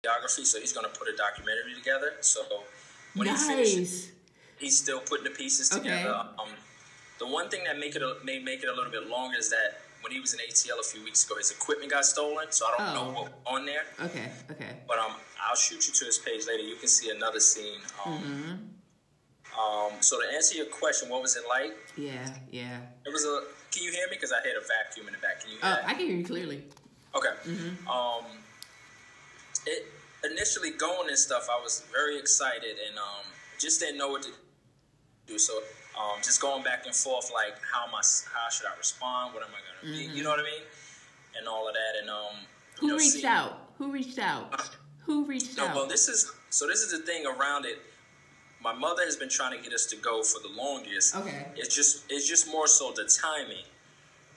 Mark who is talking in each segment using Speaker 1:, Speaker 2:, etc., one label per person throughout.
Speaker 1: videography, so he's going to put a documentary together. So when he
Speaker 2: Nice.
Speaker 1: finishes, he's still putting the pieces
Speaker 2: Okay.
Speaker 1: together. The one thing that may make it a little bit longer is that when he was in ATL a few weeks ago, his equipment got stolen, so I don't know what was on there.
Speaker 2: Okay.
Speaker 1: But I'll shoot you to his page later. You can see another scene. So to answer your question, what was it like?
Speaker 2: Yeah.
Speaker 1: It was a. Can you hear me? Because I heard a vacuum in the back. Can you hear that?
Speaker 2: I can hear you clearly.
Speaker 1: Okay. It initially going and stuff, I was very excited and just didn't know what to do. So just going back and forth, like how should I respond? What am I gonna be? You know what I mean? And all of that. And
Speaker 2: Who reached out? Who reached out?
Speaker 1: Well, this is the thing around it. My mother has been trying to get us to go for the longest.
Speaker 2: Okay.
Speaker 1: It's just more so the timing.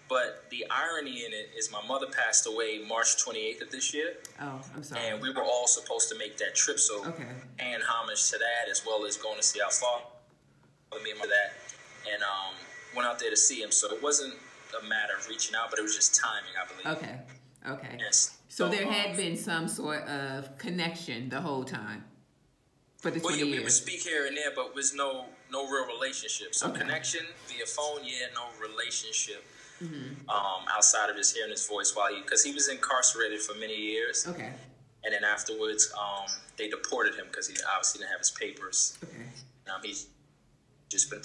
Speaker 1: But the irony in it is my mother passed away March 28th of this year.
Speaker 2: Oh, I'm sorry.
Speaker 1: And we were all supposed to make that trip. So paying homage to that as well as going to see our father, me and that, and went out there to see him. So it wasn't a matter of reaching out, but it was just timing, I believe.
Speaker 2: Okay.
Speaker 1: Yes.
Speaker 2: So there had been some sort of connection the whole time for the 20 years.
Speaker 1: We would speak here and there, but was no real relationship. So connection via phone, no relationship. Outside of just hearing his voice because he was incarcerated for many years. Okay. And then afterwards, they deported him because he obviously didn't have his papers. Okay. He's just been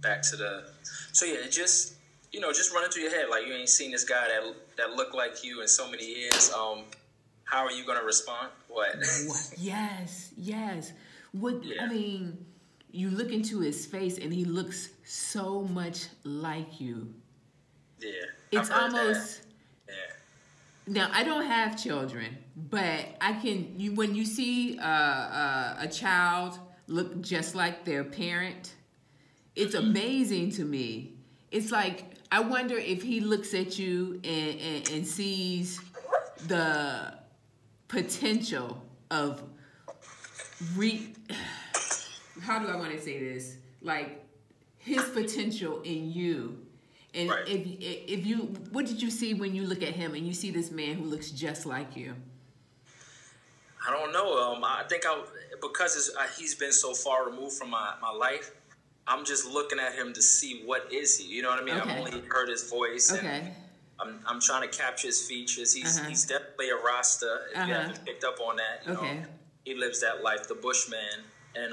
Speaker 1: back to the it just just running through your head like you ain't seen this guy that looked like you in so many years. How are you gonna respond? What?
Speaker 2: Yes. What? Yeah. I mean, you look into his face and he looks so much like you. Yeah. It's almost. That. Yeah. Now I don't have children, but I can. When you see a child look just like their parent, it's amazing to me. It's like I wonder if he looks at you and sees the potential of how do I want to say this? Like his potential in you. And if you, what did you see when you look at him and you see this man who looks just like you?
Speaker 1: I don't know. I think because he's been so far removed from my life, I'm just looking at him to see what is he. You know what I mean? I've only heard his voice. And I'm trying to capture his features. He's definitely a Rasta. If you haven't picked up on that, you know, he lives that life, the Bushman. And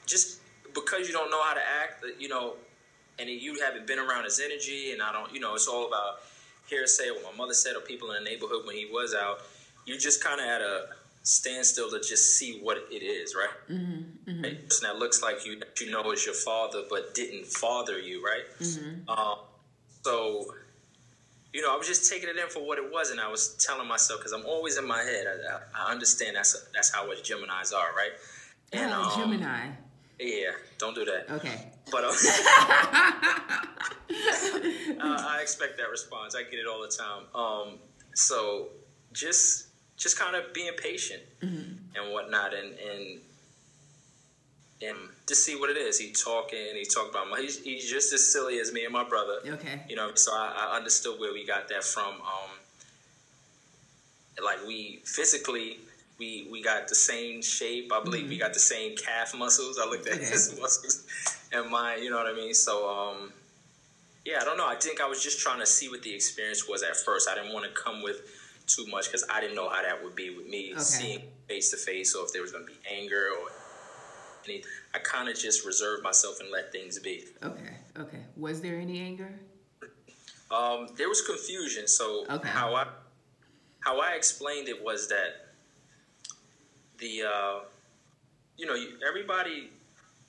Speaker 1: just because you don't know how to act, and you haven't been around his energy, and I don't, it's all about hearsay, what my mother said, or people in the neighborhood when he was out. You just kind of at a standstill to just see what it is, right? Right? A person that looks like you, that you know is your father, but didn't father you, right? So, I was just taking it in for what it was, and I was telling myself, because I'm always in my head, I understand that's how us Geminis are, right? And,
Speaker 2: Gemini.
Speaker 1: Yeah, don't do that.
Speaker 2: Okay.
Speaker 1: But I expect that response. I get it all the time. So just kind of being patient and whatnot, and to see what it is. He talked about he's just as silly as me and my brother. Okay. So I understood where we got that from. Like we physically. We got the same shape. I believe we got the same calf muscles. I looked at his muscles and mine, you know what I mean? So, I don't know. I think I was just trying to see what the experience was at first. I didn't want to come with too much because I didn't know how that would be with me seeing face to face, or if there was going to be anger or anything. I kind of just reserved myself and let things be.
Speaker 2: Okay. Was there any anger?
Speaker 1: There was confusion. So how I explained it was that everybody,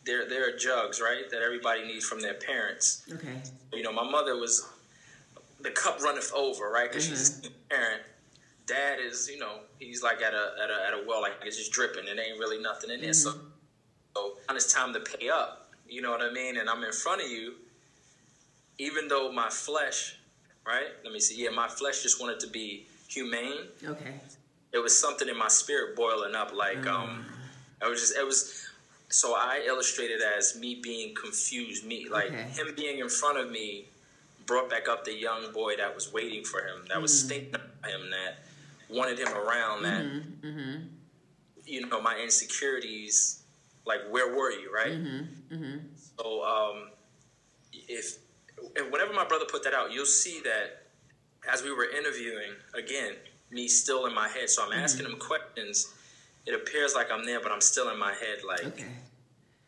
Speaker 1: there are jugs, right, that everybody needs from their parents. Okay. My mother was, the cup runneth over, right, because she's a parent. Dad is, he's like at a well, like it's just dripping, and there ain't really nothing in there. So when it's time to pay up, you know what I mean, and I'm in front of you, even though my flesh, right, my flesh just wanted to be humane. Okay. It was something in my spirit boiling up, like it was. So I illustrated as me being confused, him being in front of me brought back up the young boy that was waiting for him, that was thinking of him, that wanted him around, that, you know, my insecurities, like, where were you, right? So, whenever my brother put that out, you'll see that as we were interviewing, again, me still in my head. So I'm asking him questions. It appears like I'm there, but I'm still in my head, like,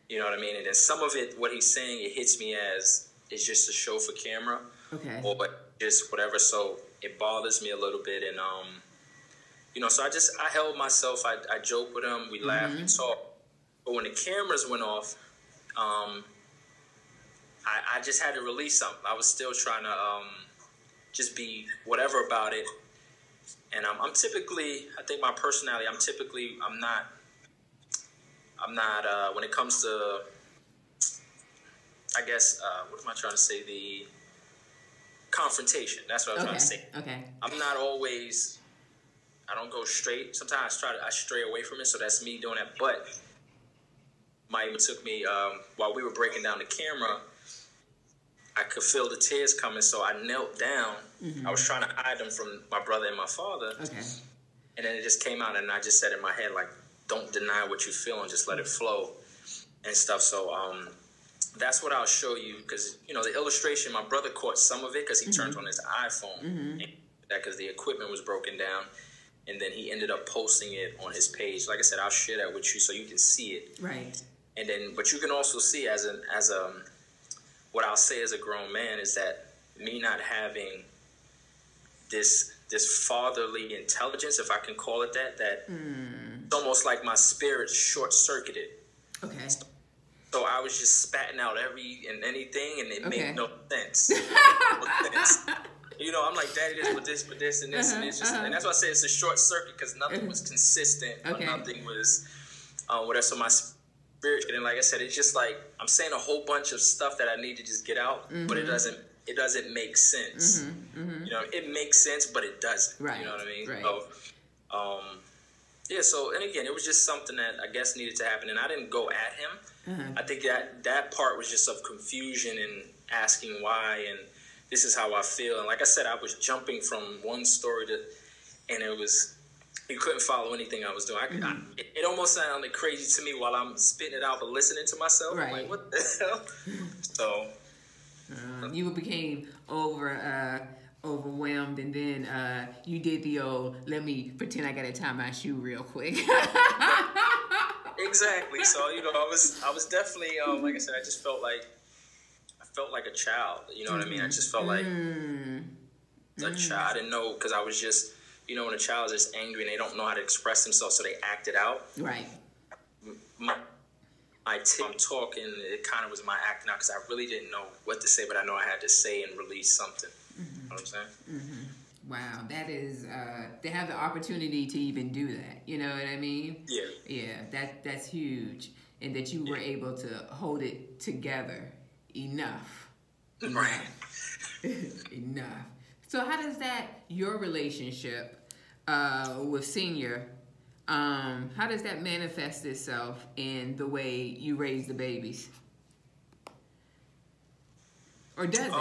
Speaker 1: you know what I mean? And then some of it, what he's saying, it hits me as it's just a show for camera, or just whatever. So it bothers me a little bit, and you know, so I held myself. I joked with him. We laughed and talked. But when the cameras went off, I just had to release something. I was still trying to just be whatever about it. And I'm typically, I think my personality, I'm not, when it comes to, I guess, what am I trying to say? The confrontation. That's what I was trying to say. I'm not always, I don't go straight. Sometimes I stray away from it. So that's me doing that. But Mike took me, while we were breaking down the camera, I could feel the tears coming, so I knelt down. I was trying to hide them from my brother and my father. And then it just came out, and I just said in my head, like, don't deny what you feel and just let it flow and stuff. So that's what I'll show you, because, you know, the illustration, my brother caught some of it because he turned on his iPhone, because the equipment was broken down, and then he ended up posting it on his page. Like I said, I'll share that with you so you can see it. And then, but you can also see what I'll say as a grown man is that me not having this fatherly intelligence, if I can call it that, it's almost like my spirit short-circuited. So I was just spatting out anything, and it made no sense. You know, I'm like, Daddy, this, but this, and this, and it's just, and that's why I say it's a short circuit, because nothing was consistent, or nothing was whatever. So my spirit, and like I said, it's just like I'm saying a whole bunch of stuff that I need to just get out, but it doesn't make sense. You know, it makes sense, but it doesn't. You know what I mean? So, yeah. So, and again, it was just something that I guess needed to happen, and I didn't go at him. I think that part was just of confusion and asking why, and this is how I feel. And like I said, I was jumping from one story to, and it was, you couldn't follow anything I was doing. It almost sounded crazy to me while I'm spitting it out, but listening to myself, I'm like, what the hell? So
Speaker 2: you became overwhelmed, and then you did the old, let me pretend I gotta tie my shoe real quick.
Speaker 1: Exactly. So, you know, I was definitely, like I said, I just felt like a child. You know what I mean? I just felt like a child. I didn't know, because I was just, you know, when a child is just angry and they don't know how to express themselves, so they act it out. I'm talking, it kind of was my acting out, because I really didn't know what to say, but I know I had to say and release something. You know what I'm saying?
Speaker 2: Wow, that is, to have the opportunity to even do that, you know what I mean? Yeah, that's huge. And that you were able to hold it together enough. Enough. So how does your relationship with Senior, how does that manifest itself in the way you raise the babies? Or does it?